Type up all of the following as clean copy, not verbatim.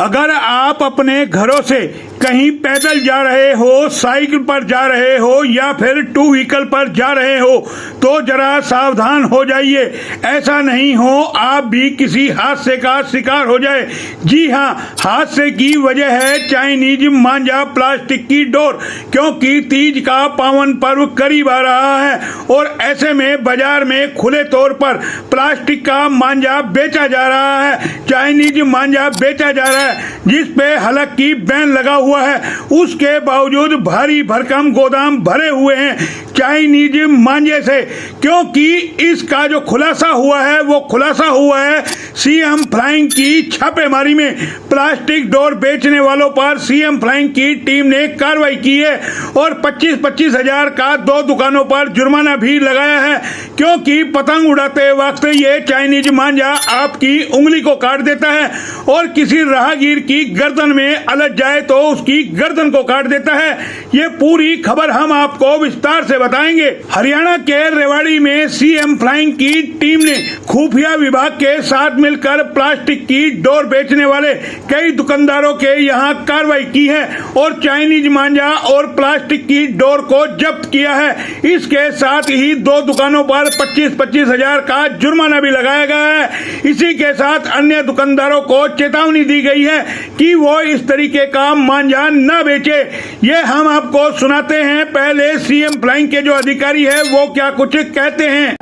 अगर आप अपने घरों से कहीं पैदल जा रहे हो, साइकिल पर जा रहे हो या फिर टू व्हीकल पर जा रहे हो तो जरा सावधान हो जाइए। ऐसा नहीं हो आप भी किसी हादसे का शिकार हो जाए। जी हाँ, हादसे की वजह है चाइनीज मांझा प्लास्टिक की डोर, क्योंकि तीज का पावन पर्व करीब आ रहा है और ऐसे में बाजार में खुले तौर पर प्लास्टिक का मांझा बेचा जा रहा है, चाइनीज मांझा बेचा जा रहा है जिस पे हलक की बैन लगा हुआ है। उसके बावजूद भारी भरकम गोदाम भरे हुए हैं चाइनीज मांझे से, क्योंकि इसका जो खुलासा हुआ है वो खुलासा हुआ है सीएम फ्लाइंग की छापेमारी में। प्लास्टिक डोर बेचने वालों पर सीएम फ्लाइंग की टीम ने कार्रवाई की है और 25-25 हजार का 2 दुकानों पर जुर्माना भी लगाया है, क्योंकि पतंग उड़ाते वक्त ये चाइनीज मांझा आपकी उंगली को काट देता है और किसी राहगीर की गर्दन में अलझ जाए तो उसकी गर्दन को काट देता है। ये पूरी खबर हम आपको विस्तार से बताएंगे। हरियाणा के रेवाड़ी में सीएम फ्लाइंग की टीम ने खुफिया विभाग के साथ मिलकर प्लास्टिक की डोर बेचने वाले कई दुकानदारों के यहां कार्रवाई की है और चाइनीज मांझा और प्लास्टिक की डोर को जब्त किया है। इसके साथ ही 2 दुकानों पर 25-25 हजार का जुर्माना भी लगाया गया है। इसी के साथ अन्य दुकानदारों को चेतावनी दी गई है कि वो इस तरीके का मांझा न बेचे। ये हम आपको सुनाते हैं, पहले सीएम फ्लाइंग के जो अधिकारी है वो क्या कुछ कहते हैं।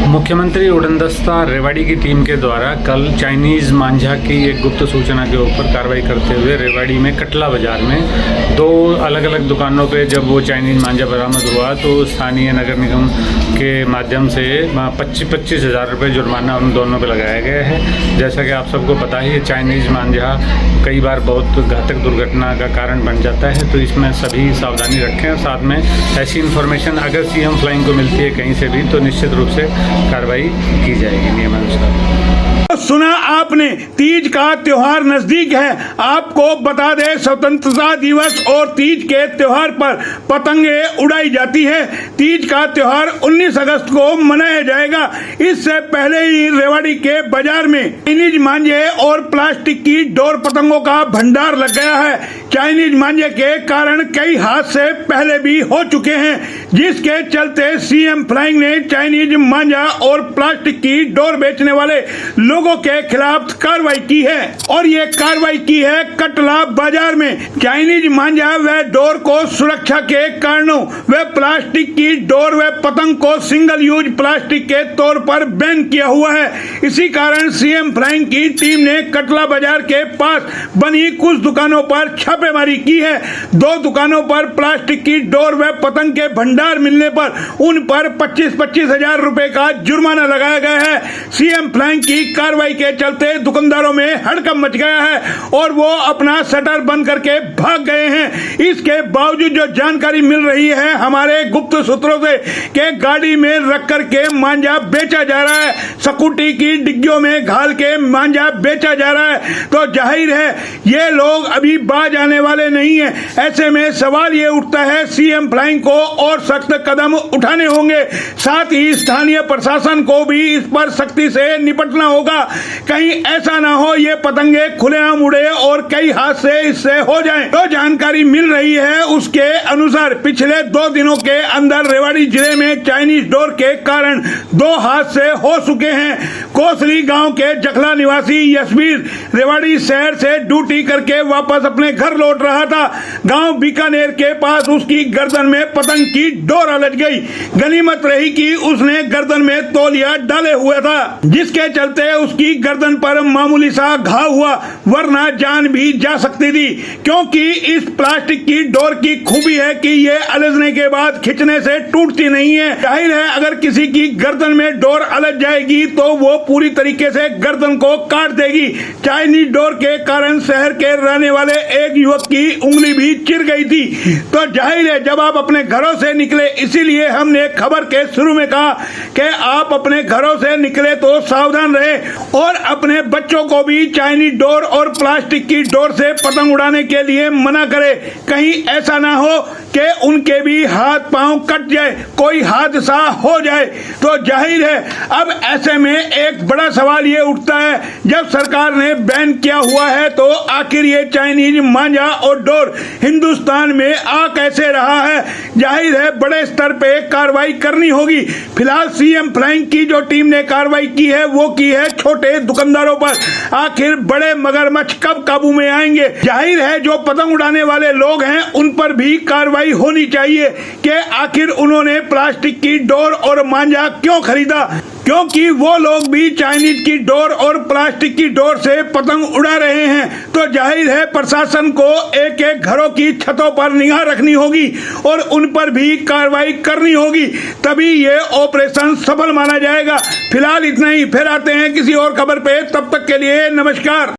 मुख्यमंत्री उड़नदस्ता रेवाड़ी की टीम के द्वारा कल चाइनीज़ मांझा की एक गुप्त सूचना के ऊपर कार्रवाई करते हुए रेवाड़ी में कटला बाजार में 2 अलग अलग दुकानों पे जब वो चाइनीज़ मांझा बरामद हुआ तो स्थानीय नगर निगम के माध्यम से 25-25 हजार रुपये जुर्माना उन दोनों पे लगाया गया है। जैसा कि आप सबको पता ही है, चाइनीज़ मांझा कई बार बहुत घातक दुर्घटना का कारण बन जाता है, तो इसमें सभी सावधानी रखें और साथ में ऐसी इन्फॉर्मेशन अगर सीएम फ्लाइंग को मिलती है कहीं से भी तो निश्चित रूप से कार्रवाई की जाएगी नियमानुसार। सुना आपने, तीज का त्योहार नजदीक है। आपको बता दें, स्वतंत्रता दिवस और तीज के त्योहार पर पतंगे उड़ाई जाती है। तीज का त्योहार 19 अगस्त को मनाया जाएगा। इससे पहले ही रेवाड़ी के बाजार में चाइनीज मांझे और प्लास्टिक की डोर पतंगों का भंडार लग गया है। चाइनीज मांझे के कारण कई हादसे पहले भी हो चुके हैं, जिसके चलते सीएम फ्लाइंग ने चाइनीज मांझा और प्लास्टिक की डोर बेचने वाले लोगों के खिलाफ कार्रवाई की है और ये कार्रवाई की है कटला बाजार में। चाइनीज मांझा व डोर को सुरक्षा के कारणों व प्लास्टिक की डोर व पतंग को सिंगल यूज प्लास्टिक के तौर पर बैन किया हुआ है। इसी कारण सीएम फ्लाइंग की टीम ने कटला बाजार के पास बनी कुछ दुकानों पर छापेमारी की है। 2 दुकानों पर प्लास्टिक की डोर व पतंग के भंडार मिलने पर उन पर 25-25 हजार रुपए का जुर्माना लगाया गया है। सीएम फ्लाइंग की कार्रवाई के चलते दुकानदारों में हड़कंप मच गया है और वो अपना शटर बंद करके भाग गए हैं। इसके बावजूद जो जानकारी मिल रही है हमारे गुप्त सूत्रों से कि गाड़ी में रख करके मांझा बेचा जा रहा है, स्कूटी की डिग्गियों में घाल के मांझा बेचा जा रहा है, तो जाहिर है ये लोग अभी बाज आने वाले नहीं है। ऐसे में सवाल ये उठता है सीएम फ्लाइंग को और सख्त कदम उठाने होंगे, साथ ही स्थानीय प्रशासन को भी इस पर सख्ती से निपटना होगा। कहीं ऐसा ना हो ये पतंगे खुलेआम उड़े और कई हादसे इससे हो जाएं। तो जानकारी मिल रही है उसके अनुसार पिछले 2 दिनों के अंदर रेवाड़ी जिले में चाइनीज डोर के कारण 2 हादसे हो चुके हैं। कोसली गांव के जखला निवासी यशवीर रेवाड़ी शहर से ड्यूटी करके वापस अपने घर लौट रहा था। गांव बीकानेर के पास उसकी गर्दन में पतंग की डोर अलझ गई। गनीमत रही कि उसने गर्दन में तौलिया डाले हुआ था, जिसके चलते उसकी गर्दन पर मामूली सा घाव हुआ, वरना जान भी जा सकती थी। क्योंकि इस प्लास्टिक की डोर की खूबी है कि ये अलझने के बाद खींचने से टूटती नहीं है। जाहिर है अगर किसी की गर्दन में डोर अलझ जाएगी तो वो पूरी तरीके से गर्दन को काट देगी। चाइनीज डोर के कारण शहर के रहने वाले एक युवक की उंगली भी चिर गई थी। तो जाहिर है जब आप अपने घरों से निकले, इसीलिए हमने खबर के शुरू में कहा कि आप अपने घरों से निकले तो सावधान रहे और अपने बच्चों को भी चाइनीज डोर और प्लास्टिक की डोर से पतंग उड़ाने के लिए मना करे। कहीं ऐसा ना हो कि उनके भी हाथ पांव कट जाए, कोई हादसा हो जाए। तो जाहिर है अब ऐसे में एक बड़ा सवाल ये उठता है, जब सरकार ने बैन किया हुआ है तो आखिर ये चाइनीज मांझा और डोर हिंदुस्तान में आ कैसे रहा है। जाहिर है बड़े स्तर पे कार्रवाई करनी होगी। फिलहाल सीएम फ्लाइंग की जो टीम ने कार्रवाई की है वो की है छोटे दुकानदारों पर। आखिर बड़े मगरमच्छ कब काबू में आएंगे। जाहिर है जो पतंग उड़ाने वाले लोग हैं उन पर भी कार्रवाई होनी चाहिए कि आखिर उन्होंने प्लास्टिक की डोर और मांझा क्यों खरीदा, क्योंकि वो लोग भी चाइनीज की डोर और प्लास्टिक की डोर से पतंग उड़ा रहे हैं। तो जाहिर है प्रशासन को एक एक घरों की छतों पर निगाह रखनी होगी और उन पर भी कार्रवाई करनी होगी, तभी ये ऑपरेशन सफल माना जाएगा। फिलहाल इतना ही, फिर आते हैं किसी और खबर पे, तब तक के लिए नमस्कार।